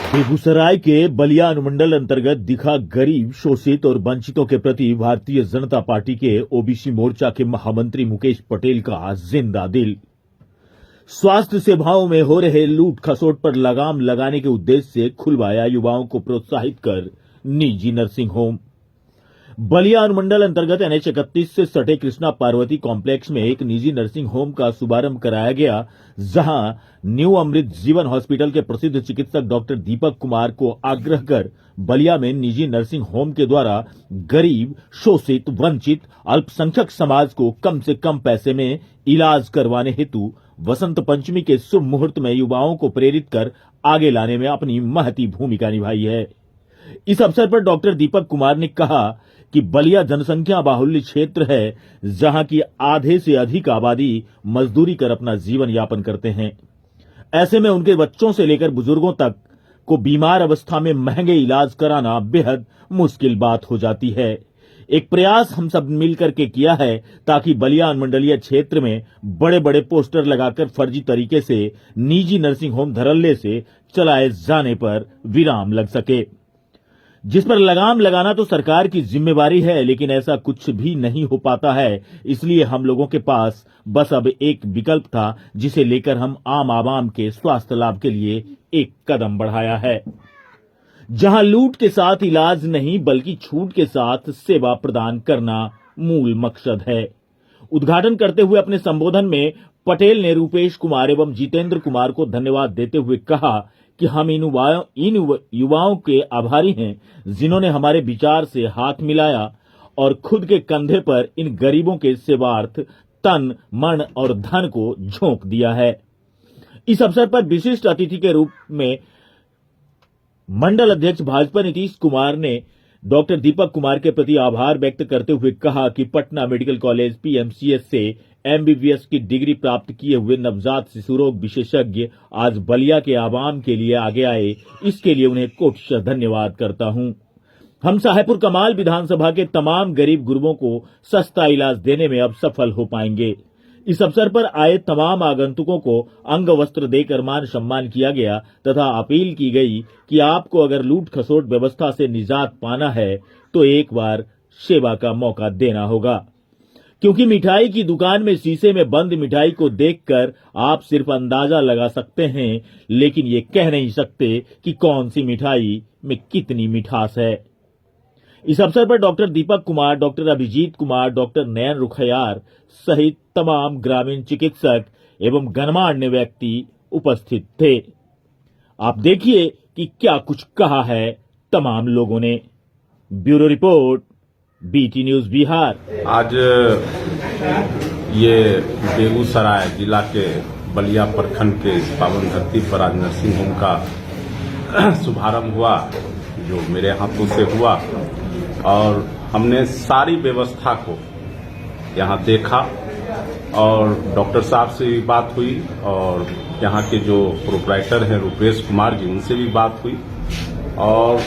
बेगूसराय के बलिया अनुमंडल अंतर्गत दिखा गरीब, शोषित और वंचितों के प्रति भारतीय जनता पार्टी के ओबीसी मोर्चा के महामंत्री मुकेश पटेल का जिंदा दिल। स्वास्थ्य सेवाओं में हो रहे लूट खसोट पर लगाम लगाने के उद्देश्य से खुलवाया युवाओं को प्रोत्साहित कर निजी नर्सिंग होम। बलिया अनुमंडल अंतर्गत NH 31 से सटे कृष्णा पार्वती कॉम्प्लेक्स में एक निजी नर्सिंग होम का शुभारंभ कराया गया, जहां न्यू अमृत जीवन हॉस्पिटल के प्रसिद्ध चिकित्सक डॉक्टर दीपक कुमार को आग्रह कर बलिया में निजी नर्सिंग होम के द्वारा गरीब, शोषित, वंचित, अल्पसंख्यक समाज को कम से कम पैसे में इलाज करवाने हेतु वसंत पंचमी के शुभ मुहूर्त में युवाओं को प्रेरित कर आगे लाने में अपनी महती भूमिका निभाई है। इस अवसर पर डॉक्टर दीपक कुमार ने कहा कि बलिया जनसंख्या बाहुल्य क्षेत्र है, जहां की आधे से अधिक आबादी मजदूरी कर अपना जीवन यापन करते हैं। ऐसे में उनके बच्चों से लेकर बुजुर्गों तक को बीमार अवस्था में महंगे इलाज कराना बेहद मुश्किल बात हो जाती है। एक प्रयास हम सब मिलकर के किया है ताकि बलिया अनुमंडलीय क्षेत्र में बड़े बड़े पोस्टर लगाकर फर्जी तरीके से निजी नर्सिंग होम धड़ल्ले से चलाए जाने पर विराम लग सके, जिस पर लगाम लगाना तो सरकार की जिम्मेवारी है, लेकिन ऐसा कुछ भी नहीं हो पाता है। इसलिए हम लोगों के पास बस अब एक विकल्प था, जिसे लेकर हम आम आवाम के स्वास्थ्य लाभ के लिए एक कदम बढ़ाया है, जहां लूट के साथ इलाज नहीं बल्कि छूट के साथ सेवा प्रदान करना मूल मकसद है। उद्घाटन करते हुए अपने संबोधन में पटेल ने रूपेश कुमार एवं जितेंद्र कुमार को धन्यवाद देते हुए कहा कि हम इन युवाओं के आभारी हैं, जिन्होंने हमारे विचार से हाथ मिलाया और खुद के कंधे पर इन गरीबों के सेवार्थ तन, मन और धन को झोंक दिया है। इस अवसर पर विशिष्ट अतिथि के रूप में मंडल अध्यक्ष भाजपा नीतीश कुमार ने डॉक्टर दीपक कुमार के प्रति आभार व्यक्त करते हुए कहा कि पटना मेडिकल कॉलेज PMCH से MBBS की डिग्री प्राप्त किए हुए नवजात शिशु रोग विशेषज्ञ आज बलिया के आवाम के लिए आगे आए, इसके लिए उन्हें कोटि धन्यवाद करता हूं। हम साहेबपुर कमाल विधानसभा के तमाम गरीब गुरबों को सस्ता इलाज देने में अब सफल हो पाएंगे। इस अवसर पर आए तमाम आगंतुकों को अंग वस्त्र देकर मान सम्मान किया गया तथा अपील की गई कि आपको अगर लूट खसोट व्यवस्था से निजात पाना है तो एक बार सेवा का मौका देना होगा, क्योंकि मिठाई की दुकान में शीशे में बंद मिठाई को देखकर आप सिर्फ अंदाजा लगा सकते हैं, लेकिन ये कह नहीं सकते कि कौन सी मिठाई में कितनी मिठास है। इस अवसर पर doctor Deepak Kumar, doctor Abhijit Kumar, doctor नयन रुखयार सहित तमाम ग्रामीण चिकित्सक एवं गणमान्य व्यक्ति उपस्थित थे। आप देखिए कि क्या कुछ कहा है तमाम लोगों ने। Bureau report, BT news Bihar. आज ये बेगूसराय जिला के बलिया प्रखंड के इस पावन धरती पर आज नर्सिंग होम का शुभारंभ हुआ, जो मेरे हाथों से हुआ, और हमने सारी व्यवस्था को यहाँ देखा और डॉक्टर साहब से भी बात हुई और यहाँ के जो प्रोप्राइटर हैं रूपेश कुमार जी, उनसे भी बात हुई और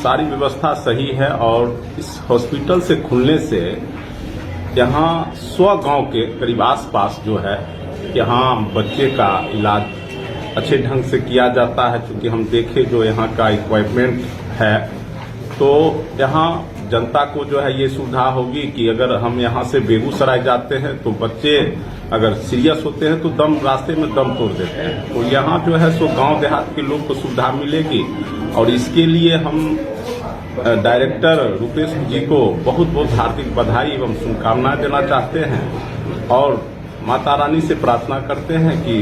सारी व्यवस्था सही है। और इस हॉस्पिटल से खुलने से यहाँ 100 गांव के करीब आसपास जो है यहाँ बच्चे का इलाज अच्छे ढंग से किया जाता है। क्योंकि हम देखें जो यहाँ का इक्विपमेंट है, तो यहाँ जनता को जो है ये सुविधा होगी कि अगर हम यहाँ से बेगूसराय जाते हैं तो बच्चे अगर सीरियस होते हैं तो रास्ते में दम तोड़ देते हैं, तो यहाँ जो है सो गांव देहात के लोग को सुविधा मिलेगी। और इसके लिए हम डायरेक्टर रूपेश जी को बहुत बहुत हार्दिक बधाई एवं शुभकामनाएं देना चाहते हैं और माता रानी से प्रार्थना करते हैं कि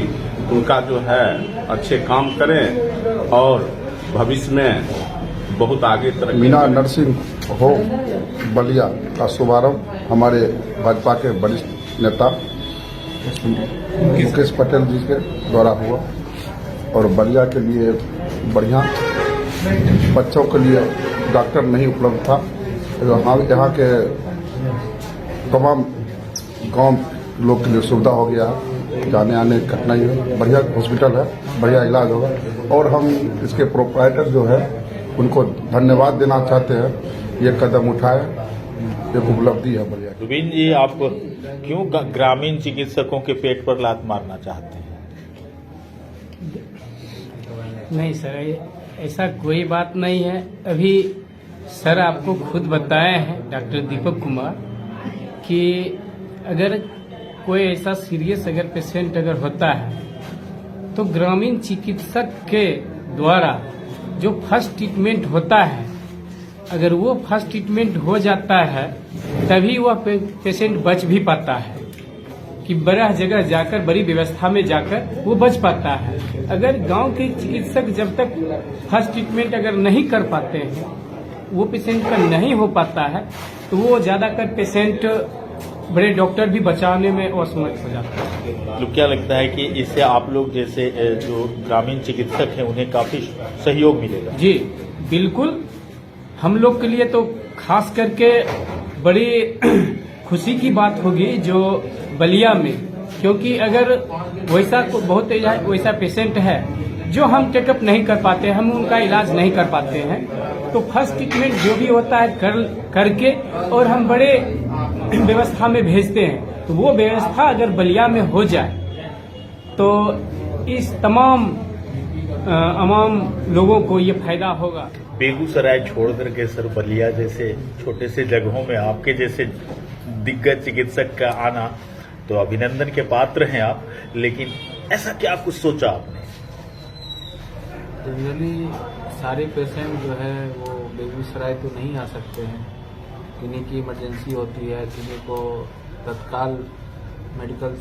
उनका जो है अच्छे काम करें और भविष्य में बहुत आगे तरक्की। मीना नर्सिंग होम बलिया का शुभारंभ हमारे भाजपा के वरिष्ठ नेता मुकेश पटेल जी के द्वारा हुआ और बलिया के लिए बढ़िया, बच्चों के लिए डॉक्टर नहीं उपलब्ध था, यहाँ के तमाम गांव लोग के लिए सुविधा हो गया है, जाने आने की कठिनाई है। बढ़िया हॉस्पिटल है, बढ़िया इलाज होगा और हम इसके प्रोप्राइटर जो है उनको धन्यवाद देना चाहते हैं। ये कदम उठाए, एक उपलब्धि है बढ़िया। रुबीन जी, आप क्यों ग्रामीण चिकित्सकों के पेट पर लात मारना चाहते हैं? नहीं सर, ऐसा कोई बात नहीं है। अभी सर आपको खुद बताए हैं डॉक्टर दीपक कुमार कि अगर कोई ऐसा सीरियस अगर पेशेंट अगर होता है तो ग्रामीण चिकित्सक के द्वारा जो फर्स्ट ट्रीटमेंट होता है, अगर वो फर्स्ट ट्रीटमेंट हो जाता है तभी वह पेशेंट बच भी पाता है, कि बड़ा जगह जाकर बड़ी व्यवस्था में जाकर वो बच पाता है। अगर गांव के चिकित्सक जब तक फर्स्ट ट्रीटमेंट अगर नहीं कर पाते हैं, वो पेशेंट का नहीं हो पाता है, तो वो ज्यादातर पेशेंट बड़े डॉक्टर भी बचाने में असमर्थ हो जाते हैं। तो क्या लगता है कि इससे आप लोग जैसे जो ग्रामीण चिकित्सक हैं उन्हें काफी सहयोग मिलेगा? जी बिल्कुल, हम लोग के लिए तो खास करके बड़ी खुशी की बात होगी जो बलिया में, क्योंकि अगर बहुत वैसा पेशेंट है जो हम टेकअप नहीं कर पाते, हम उनका इलाज नहीं कर पाते हैं, तो फर्स्ट ट्रीटमेंट जो भी होता है करके और हम बड़े व्यवस्था में भेजते हैं, तो वो व्यवस्था अगर बलिया में हो जाए तो इस तमाम लोगों को ये फायदा होगा। बेगूसराय छोड़ करके सर बलिया जैसे छोटे से जगहों में आपके जैसे दिग्गज चिकित्सक का आना तो अभिनंदन के पात्र हैं आप, लेकिन ऐसा क्या कुछ सोचा आपने? जनरली सारे पेशेंट जो है वो बेगूसराय तो नहीं आ सकते हैं, किन्हीं की इमरजेंसी होती है, किन्हीं को तत्काल मेडिकल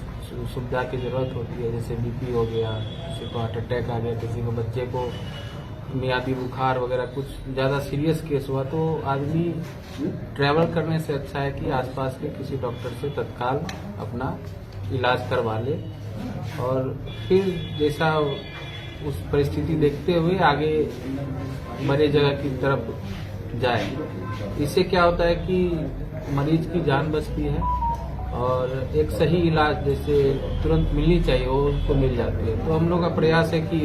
सुविधा की जरूरत होती है, जैसे बीपी हो गया, किसी को हार्ट अटैक आ गया, किसी को बच्चे को मियादी बुखार वगैरह कुछ ज़्यादा सीरियस केस हुआ, तो आदमी ट्रैवल करने से अच्छा है कि आसपास के किसी डॉक्टर से तत्काल अपना इलाज करवा ले और फिर जैसा उस परिस्थिति देखते हुए आगे बड़े जगह की तरफ जाए। इससे क्या होता है कि मरीज की जान बचती है और एक सही इलाज जैसे तुरंत मिलनी चाहिए वो उनको मिल जाती है। तो हम लोग का प्रयास है कि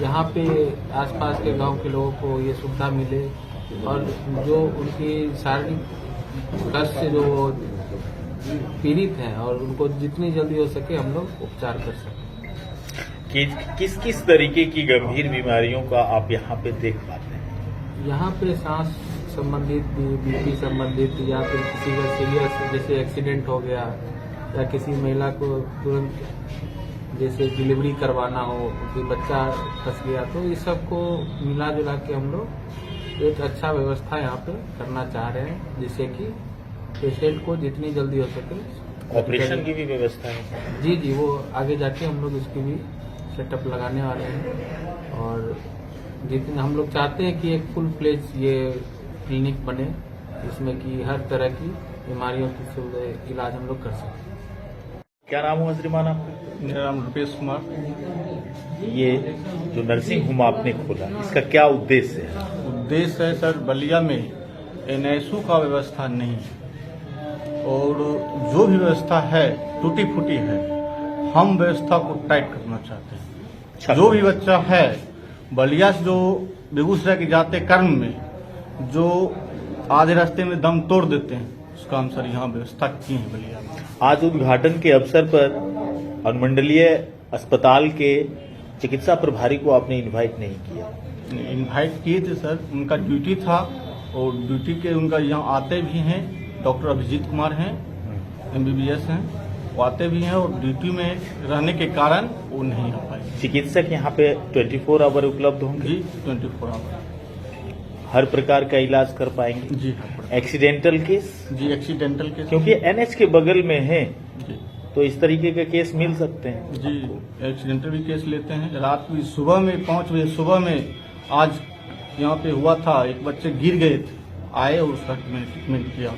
यहाँ पे आसपास के गांव के लोगों को ये सुविधा मिले और जो उनकी शारीरिक कष्ट से जो पीड़ित हैं और उनको जितनी जल्दी हो सके हम लोग उपचार कर सकें। किस किस तरीके की गंभीर बीमारियों का आप यहाँ पे देख पाते हैं? यहाँ पे सांस संबंधित, बीपी संबंधित या फिर किसी का सीरियस जैसे एक्सीडेंट हो गया या किसी महिला को तुरंत जैसे डिलीवरी करवाना हो, कोई बच्चा फंस गया, तो इस सब को मिला जुला के हम लोग एक अच्छा व्यवस्था यहाँ पे करना चाह रहे हैं, जिससे कि पेशेंट को जितनी जल्दी हो सके। ऑपरेशन की भी व्यवस्था है? जी जी, वो आगे जाके हम लोग उसकी भी सेटअप लगाने वाले हैं और जितना हम लोग चाहते हैं कि एक फुल फ्लेज ये क्लिनिक बने जिसमें कि हर तरह की बीमारियों की इलाज हम लोग कर सकें। क्या नाम हुआ श्रीमान आपका? मेरा नाम रुपेश कुमार। ये जो नर्सिंग होम आपने खोला, इसका क्या उद्देश्य है? उद्देश्य है सर, बलिया में एनआईसीयू का व्यवस्था नहीं है और जो भी व्यवस्था है टूटी फूटी है, हम व्यवस्था को टाइट करना चाहते हैं। जो भी बच्चा है बलिया से जो बेगूसराय के जाते क्रम में जो आधे रास्ते में दम तोड़ देते हैं, उसका हम सर यहाँ व्यवस्था किए हैं बलिया में। आज उद्घाटन के अवसर पर अनुमंडलीय अस्पताल के चिकित्सा प्रभारी को आपने इनवाइट नहीं किया? इनवाइट किए थे सर, उनका ड्यूटी था और ड्यूटी के उनका यहाँ आते भी हैं। डॉक्टर अभिजीत कुमार हैं, MBBS हैं, वो आते भी हैं और ड्यूटी में रहने के कारण वो नहीं आ पाए। चिकित्सक यहाँ पे 24 आवर उपलब्ध होंगे? जी 24 आवर हर प्रकार का इलाज कर पाएंगे? जी। Accidental case? जी एक्सीडेंटल केस, क्योंकि NH के बगल में है जी, तो इस तरीके के केस मिल सकते हैं जी एक्सीडेंटल भी केस लेते हैं। रात भी सुबह में 5 बजे सुबह में आज यहाँ पे हुआ था, एक बच्चे गिर गए थे, आए और उसका ट्रीटमेंट किया।